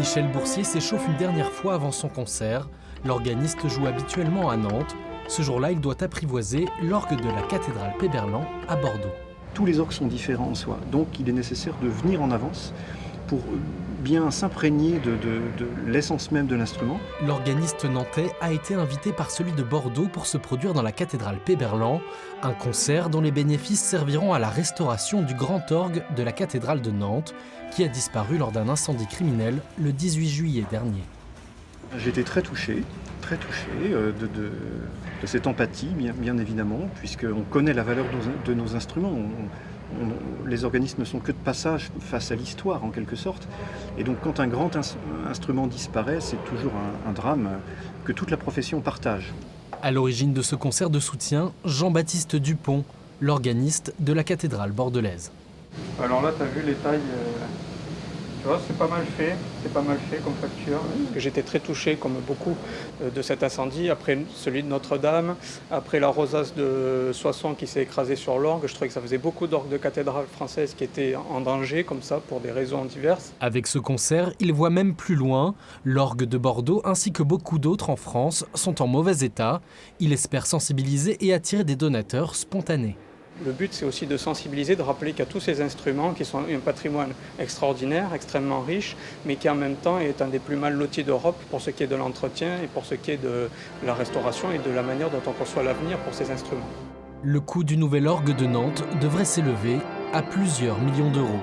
Michel Boursier s'échauffe une dernière fois avant son concert. L'organiste joue habituellement à Nantes. Ce jour-là, il doit apprivoiser l'orgue de la cathédrale Péberlan à Bordeaux. Tous les orgues sont différents en soi, donc il est nécessaire de venir en avance pour bien s'imprégner de l'essence même de l'instrument. L'organiste nantais a été invité par celui de Bordeaux pour se produire dans la cathédrale Péberlan, un concert dont les bénéfices serviront à la restauration du grand orgue de la cathédrale de Nantes, qui a disparu lors d'un incendie criminel le 18 juillet dernier. J'ai été très touché de cette empathie, bien évidemment, puisqu'on connaît la valeur de nos instruments. Les organistes ne sont que de passage face à l'histoire, en quelque sorte. Et donc, quand un grand instrument disparaît, c'est toujours un drame que toute la profession partage. À l'origine de ce concert de soutien, Jean-Baptiste Dupont, l'organiste de la cathédrale bordelaise. Alors là, tu as vu les tailles, tu vois, c'est pas mal fait comme facture. J'étais très touché, comme beaucoup, de cet incendie, après celui de Notre-Dame, après la rosace de Soissons qui s'est écrasée sur l'orgue. Je trouvais que ça faisait beaucoup d'orgues de cathédrales françaises qui étaient en danger, comme ça, pour des raisons diverses. Avec ce concert, il voit même plus loin. L'orgue de Bordeaux, ainsi que beaucoup d'autres en France, sont en mauvais état. Il espère sensibiliser et attirer des donateurs spontanés. Le but, c'est aussi de sensibiliser, de rappeler qu'il y a tous ces instruments qui sont un patrimoine extraordinaire, extrêmement riche, mais qui en même temps est un des plus mal lotis d'Europe pour ce qui est de l'entretien et pour ce qui est de la restauration et de la manière dont on conçoit l'avenir pour ces instruments. Le coût du nouvel orgue de Nantes devrait s'élever à plusieurs millions d'euros.